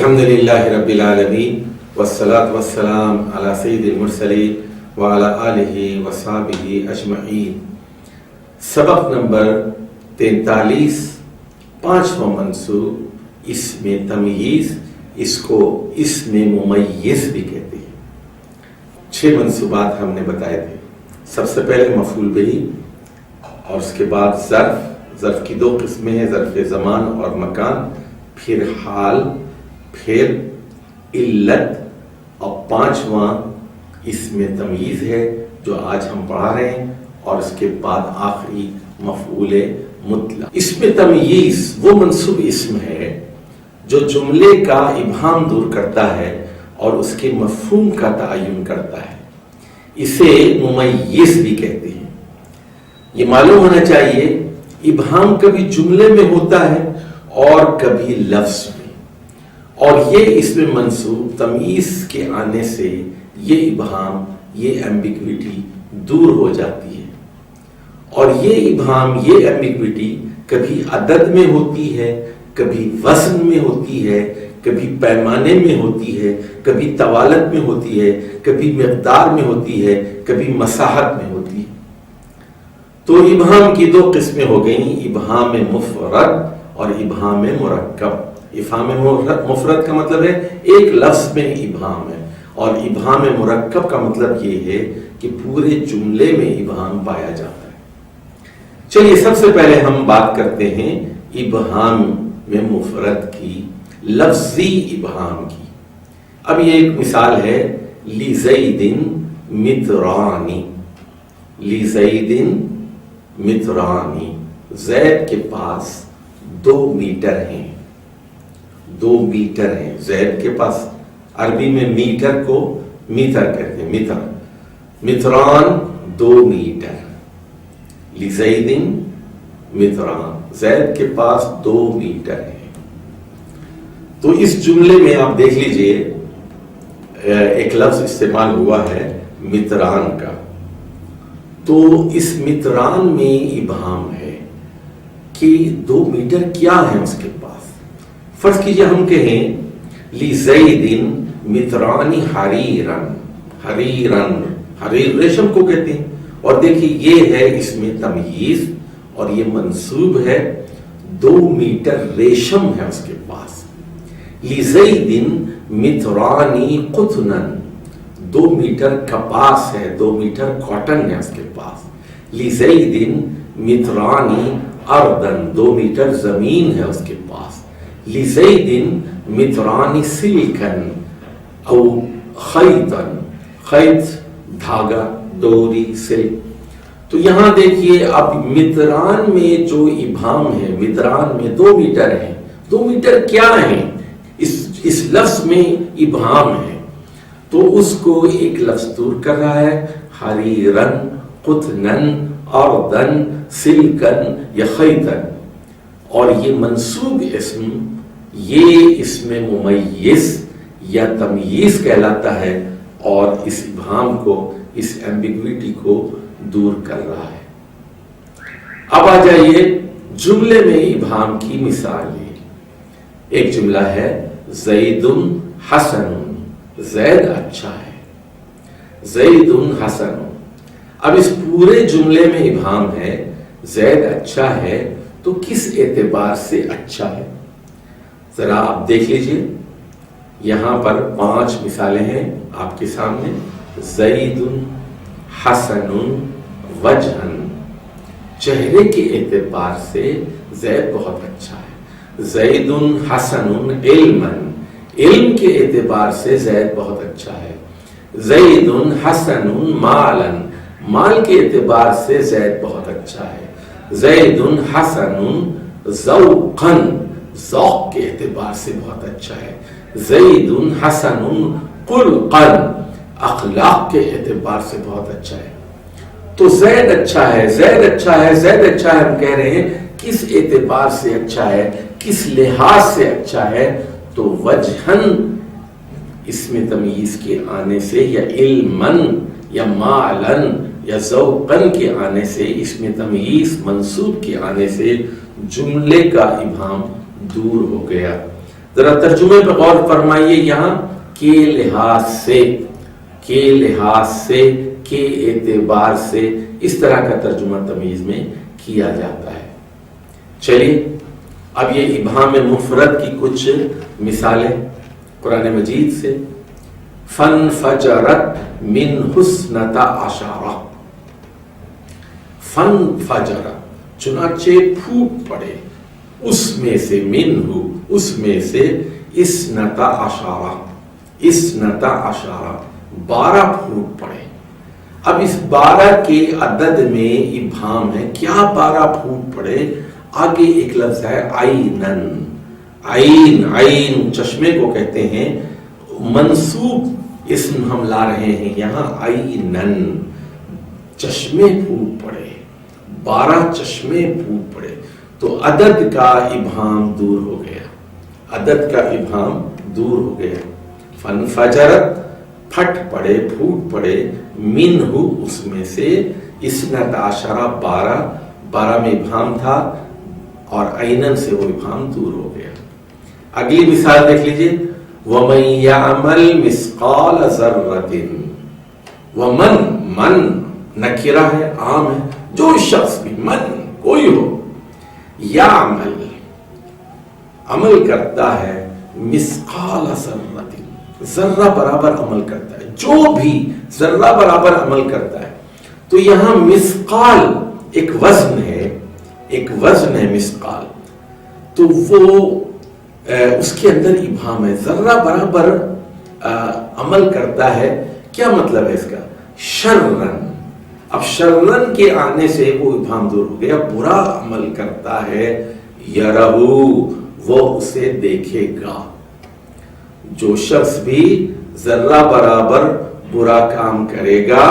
الحمدللہ رب العالمین والصلاة والسلام علی سید المرسلین وعلی آلہ وصحبہ اجمعین۔ سبق نمبر 43، پانچواں منصوب اسم تمییز، اس کو اسم ممیز بھی کہتے ہیں۔ 6 منصوبات ہم نے بتائے تھے۔ سب سے پہلے مفعول بہ، اور اس کے بعد ظرف کی 2 قسمیں ہیں، ظرف زمان اور مکان، پھر حال، پھر علت، اور 5واں اسم تمییز ہے جو آج ہم پڑھا رہے ہیں، اور اس کے بعد آخری مفعول مطلق۔ اسم تمییز وہ منصوب اسم ہے جو جملے کا ابہام دور کرتا ہے اور اس کے مفہوم کا تعین کرتا ہے، اسے ممیز بھی کہتے ہیں۔ یہ معلوم ہونا چاہیے ابہام کبھی جملے میں ہوتا ہے اور کبھی لفظ میں، اور یہ اسم منصوب تمییز کے آنے سے یہ ابہام، یہ ایمبیگوٹی دور ہو جاتی ہے۔ اور یہ ابہام، یہ ایمبیگوٹی کبھی عدد میں ہوتی ہے، کبھی وزن میں ہوتی ہے، کبھی پیمانے میں ہوتی ہے، کبھی طوالت میں ہوتی ہے، کبھی مقدار میں ہوتی ہے، کبھی مساحت میں ہوتی ہے۔ تو ابہام کی 2 قسمیں ہو گئیں، ابہام مفرد اور ابہام مرکب۔ ابہام مفرد کا مطلب ہے ایک لفظ میں ابہام ہے، اور ابہام مرکب کا مطلب یہ ہے کہ پورے جملے میں ابہام پایا جاتا ہے۔ چلیے سب سے پہلے ہم بات کرتے ہیں ابہام میں مفرد کی، لفظی ابہام کی۔ اب یہ ایک مثال ہے، لِزَيْدٍ مِطْرَانِ، لِزَيْدٍ مِطْرَانِ، زید کے پاس 2 میٹر ہیں، 2 میٹر ہیں زید کے پاس۔ عربی میں میٹر کو میتر کہتے ہیں، میتر، مطران 2 میٹر، لِزَيْدٍ مطران، زید کے پاس 2 میٹر ہیں۔ تو اس جملے میں آپ دیکھ لیجئے ایک لفظ استعمال ہوا ہے مطران کا، تو اس مطران میں ابہام ہے کہ 2 میٹر کیا ہے اس کے پاس۔ فرض کیجئے ہم کہیں لِزَيْدٍ مطران حریرن، حریرن، حریر ریشم کو کہتے ہیں، اور دیکھیے یہ ہے اس میں تمییز، اور یہ منصوب ہے، 2 میٹر ریشم ہے اس کے پاس۔ لِزَيْدٍ مطران قطنن، 2 میٹر کپاس ہے، 2 میٹر کاٹن ہے اس کے پاس۔ لِزَيْدٍ مطران اردن، 2 میٹر زمین ہے اس کے پاس۔ لِزَيْدٍ مطران سلکن او خیطن، خیط دھاگا، ڈوری، سلک۔ تو یہاں دیکھیے اب مطران میں جو ابہام ہے، مطران میں 2 میٹر ہیں، 2 میٹر کیا ہیں؟ اس لفظ میں ابہام ہے، تو اس کو ایک لفظ دور کر رہا ہے، حریرن، قطنن، اردن، سلکن یا خیطن، اور یہ منصوب اسم، یہ اسم ممیز یا تمییز کہلاتا ہے، اور اس ابہام کو، اس ایمبیگوٹی کو دور کر رہا ہے۔ اب آ جائیے جملے میں ابہام کی مثالیں۔ ایک جملہ ہے زید حسن، زید اچھا ہے، زید حسن۔ اب اس پورے جملے میں ابہام ہے، زید اچھا ہے، تو کس اعتبار سے اچھا ہے؟ ذرا آپ دیکھ لیجئے، یہاں پر 5 مثالیں ہیں آپ کے سامنے۔ زید حسن وجہن، چہرے کے اعتبار سے زید بہت اچھا ہے۔ زید حسن علما، علم کے اعتبار سے زید بہت اچھا ہے۔ زید حسن مالا، مال کے اعتبار سے زید بہت اچھا ہے۔ زید حسن ذوقا، ذوق کے اعتبار سے بہت اچھا ہے۔ زید حسن خلقا، اخلاق کے اعتبار سے بہت اچھا ہے۔ تو زید اچھا ہے، زید اچھا ہے، زید اچھا ہے، ہم کہہ رہے ہیں کس اعتبار سے اچھا ہے، کس لحاظ سے اچھا ہے؟ تو وجہن اسم تمییز کے آنے سے، یا علمن یا مالن یا ذوقن کے آنے سے، اسم تمییز منصوب کے آنے سے جملے کا ابہام دور ہو گیا۔ ذرا ترجمے پہ غور فرمائیے، یہاں کے لحاظ سے، کے لحاظ سے، کے اعتبار سے، اس طرح کا ترجمہ تمیز میں کیا جاتا ہے۔ چلیے اب یہ ابہام مفرد کی کچھ مثالیں قرآن مجید سے۔ فانفجرت منہ اثنتا عشرہ، فانفجر چنانچہ پھوٹ پڑے، اس میں سے، منہ اس میں سے، اثنتا عشرہ، اثنتا عشرہ 12 پھوٹ پڑے۔ اب اس 12 کے عدد میں ابہام ہے، کیا 12 پھوٹ پڑے؟ آگے ایک لفظ ہے عینن، عین، عین چشمے کو کہتے ہیں، منصوب اسم ہم لا رہے ہیں یہاں، عینن چشمے پھوٹ پڑے، 12 چشمے پھوٹ پڑے، تو عدد کا ابہام دور ہو گیا، عدد کا ابہام دور ہو گیا۔ فانفجرت پھٹ پڑے، پھوٹ پڑے، منہ اس میں سے، اثنت عشرہ 12 میں ابہام تھا اور عینن سے وہ ابہام دور ہو گیا۔ اگلی مثال دیکھ لیجئے، وَمَن يَعْمَلْ مِثْقَالَ ذَرَّةٍ، وَمَن، من نکرہ ہے، عام ہے، جو شخص بھی، من کوئی ہو، یعمل عمل کرتا ہے، مثقال ذرۃ ذرہ برابر عمل کرتا ہے، جو بھی ذرہ برابر عمل کرتا ہے، تو یہاں مثقال ایک وزن ہے، ایک وزن ہے مثقال، تو وہ اس کے اندر ابہام ہے، ذرہ برابر عمل کرتا ہے، کیا مطلب ہے اس کا؟ شررن، اب شررن کے آنے سے وہ ابہام دور ہو گیا، برا عمل کرتا ہے، یرہو وہ اسے دیکھے گا، جو شخص بھی ذرہ برابر برا کام کرے گا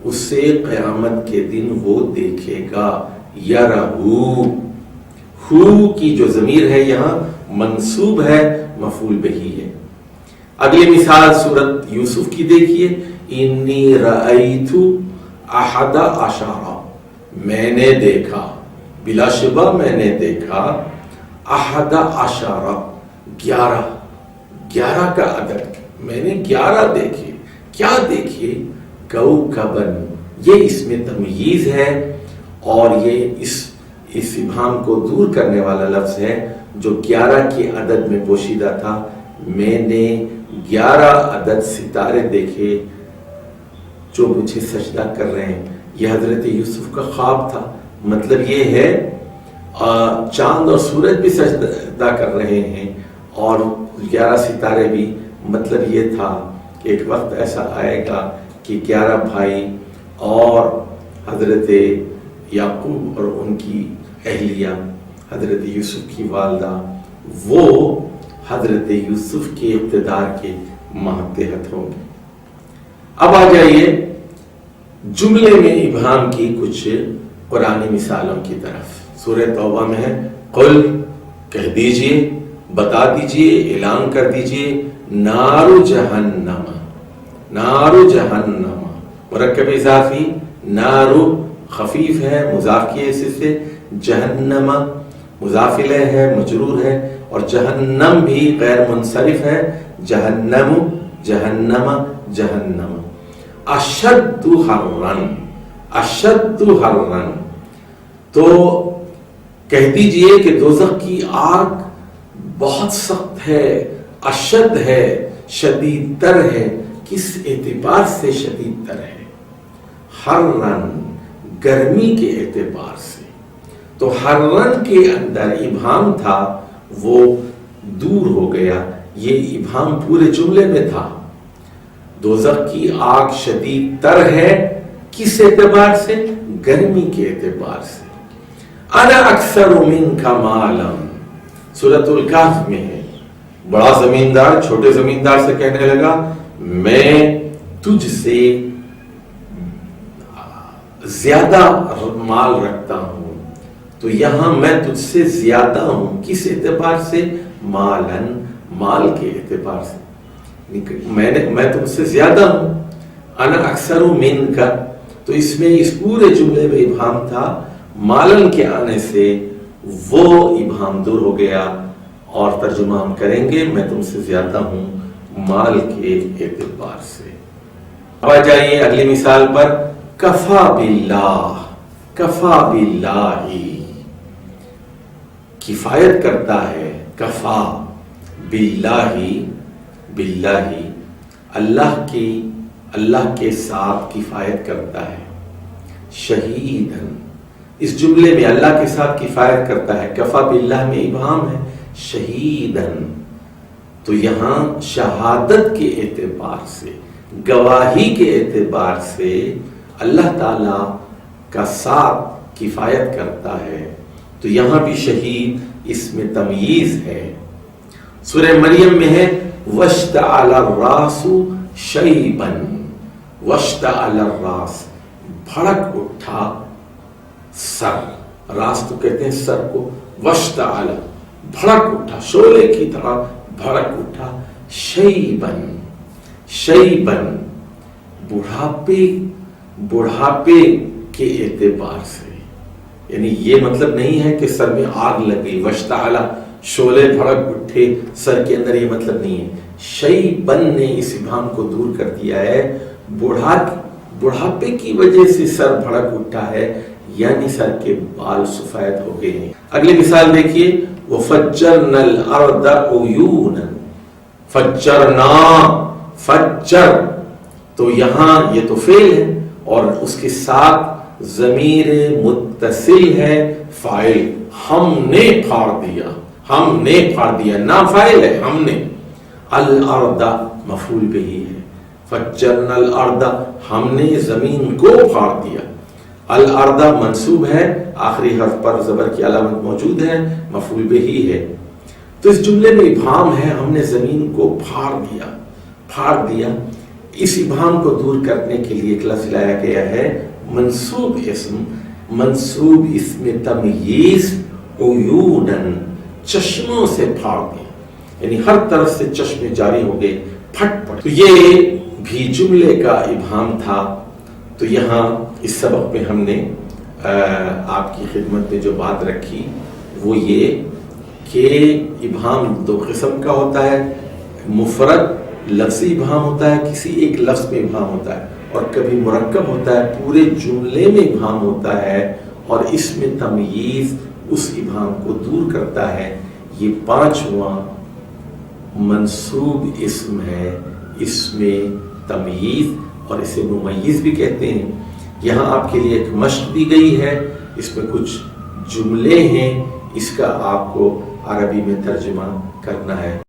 اسے قیامت کے دن وہ دیکھے گا، یرہو، ہو کی جو ضمیر ہے یہاں منصوب ہے، مفعول بہی ہے۔ اگلی مثال سورۃ یوسف کی دیکھیے، انی رأیت احد عشرہ، میں نے دیکھا، بلا شبہ میں نے دیکھا، احد عشرہ 11 کا عدد، میں نے 11 دیکھے، کیا دیکھے؟ کوکبن، یہ اسم تمییز ہے اور یہ اس ابہام کو دور کرنے والا لفظ ہے جو 11 کے عدد میں پوشیدہ تھا، میں نے 11 عدد ستارے دیکھے جو مجھے سجدہ کر رہے ہیں۔ یہ حضرت یوسف کا خواب تھا، مطلب یہ ہے چاند اور سورج بھی سجدہ کر رہے ہیں اور 11 ستارے بھی، مطلب یہ تھا کہ ایک وقت ایسا آئے گا کہ 11 بھائی اور حضرت یعقوب اور ان کی اہلیہ، حضرت یوسف کی والدہ، وہ حضرت یوسف کے اقتدار کے ماتحت ہوں گے۔ اب آ جائیے جملے میں ابہام کی کچھ قرآنی مثالوں کی طرف۔ سورہ توبہ میں ہے، قل کہہ دیجئے، بتا دیجئے، اعلان کر دیجئے، نار جہنم، نار جہنم، مرکب اضافی، نار خفیف ہے مضاف کی حیثیت سے، جہنم مضاف الیہ ہے مجرور ہے، اور جہنم بھی غیر منصرف ہے، جہنم، جہنم، جہنم، اشد حرن، اشد حرن، تو کہہ دیجئے کہ دوزخ کی آگ بہت سخت ہے، اشد ہے، شدید تر ہے، کس اعتبار سے شدید تر ہے؟ حرن، گرمی کے اعتبار سے، تو حرن کے اندر ابہام تھا وہ دور ہو گیا، یہ ابہام پورے جملے میں تھا، دوزخ کی آگ شدید تر ہے، کس اعتبار سے؟ گرمی کے اعتبار سے۔ انا اکثر منک مالا، سورۃ الکہف میں ہے، بڑا زمیندار چھوٹے زمیندار سے کہنے لگا میں تجھ سے زیادہ مال رکھتا ہوں، تو یہاں میں تجھ سے زیادہ ہوں، کس اعتبار سے؟ مالن، مال کے اعتبار سے، میں تم سے زیادہ ہوں، انا اکثر منک، تو اس میں اس پورے جملے میں ابہام تھا، مالن کے آنے سے وہ ابہام دور ہو گیا، اور ترجمہ ہم کریں گے میں تم سے زیادہ ہوں مال کے اعتبار سے۔ اب آ جائیے اگلی مثال پر، کفا باللہ، کفا باللہ، کفایت کرتا ہے، کفا باللہ، باللہ اللہ کے ساتھ کفایت کرتا ہے، شہیدن، اس جملے میں اللہ کے ساتھ کفایت کرتا ہے، کفا باللہ میں ابہام ہے، شہیدن، تو یہاں شہادت کے اعتبار سے، گواہی کے اعتبار سے اللہ تعالی کا ساتھ کفایت کرتا ہے، تو یہاں بھی شہید اس میں تمییز ہے۔ سورہ مریم میں ہے وَاشْتَعَلَ الرَّاسُ شَيْبًا، وَاشْتَعَلَ الرَّاسُ، بھڑک اٹھا سر، راس تو کہتے ہیں سر کو، وَاشْتَعَلَ، بھڑک اٹھا، شعلے کی طرح بھڑک اٹھا، شَيْبًا، شَيْبًا، بڑھاپے کے اعتبار سے، یعنی یہ مطلب نہیں ہے کہ سر میں آگ لگ گئی، وَاشْتَعَلَ شعلے بھڑک اٹھے سر کے اندر، یہ مطلب نہیں ہے۔ شیبن نے اس ابہام کو دور کر دیا ہے، بڑھاپے کی وجہ سے سر بھڑک اٹھا ہے، یعنی سر کے بال سفید ہو گئے ہیں۔ اگلی مثال دیکھیے، وَفَجَّرْنَا الْأَرْضَ عُيُونًا، فجرنا، فجر، تو یہاں یہ تو فعل ہے اور اس کے ساتھ ضمیر متصل ہے، فاعل، ہم نے پھاڑ دیا، ہم نے پھاڑ دیا، نا فاعل ہے، ہم نے، الارض مفعول بہ ہے، فجرنا الارض، ہم نے زمین کو پھاڑ دیا، الارض منصوب ہے، آخری حرف پر زبر کی علامت موجود ہے، مفعول بہ ہے، تو اس جملے میں ابہام ہے، ہم نے زمین کو پھاڑ دیا، پھاڑ دیا۔ اس ابہام کو دور کرنے کے لیے ایک لفظ لایا گیا ہے منصوب اسم، منصوب اسم تمییز، عیوناً، چشموں سے پھاڑ دیا، یعنی ہر طرف سے چشمے جاری ہو گئے، پھٹ پڑے، تو یہ بھی جملے کا ابہام تھا۔ تو یہاں اس سبق میں ہم نے آپ کی خدمت میں جو بات رکھی وہ یہ کہ ابہام دو قسم کا ہوتا ہے، مفرد لفظی ابہام ہوتا ہے، کسی ایک لفظ میں ابہام ہوتا ہے، اور کبھی مرکب ہوتا ہے، پورے جملے میں ابہام ہوتا ہے، اور اس میں تمییز اس ابہام کو دور کرتا ہے۔ یہ پانچواں منصوب اسم ہے، اس میں تمییز، اور اسے ممیز بھی کہتے ہیں۔ یہاں آپ کے لیے ایک مشق دی گئی ہے، اس میں کچھ جملے ہیں، اس کا آپ کو عربی میں ترجمہ کرنا ہے۔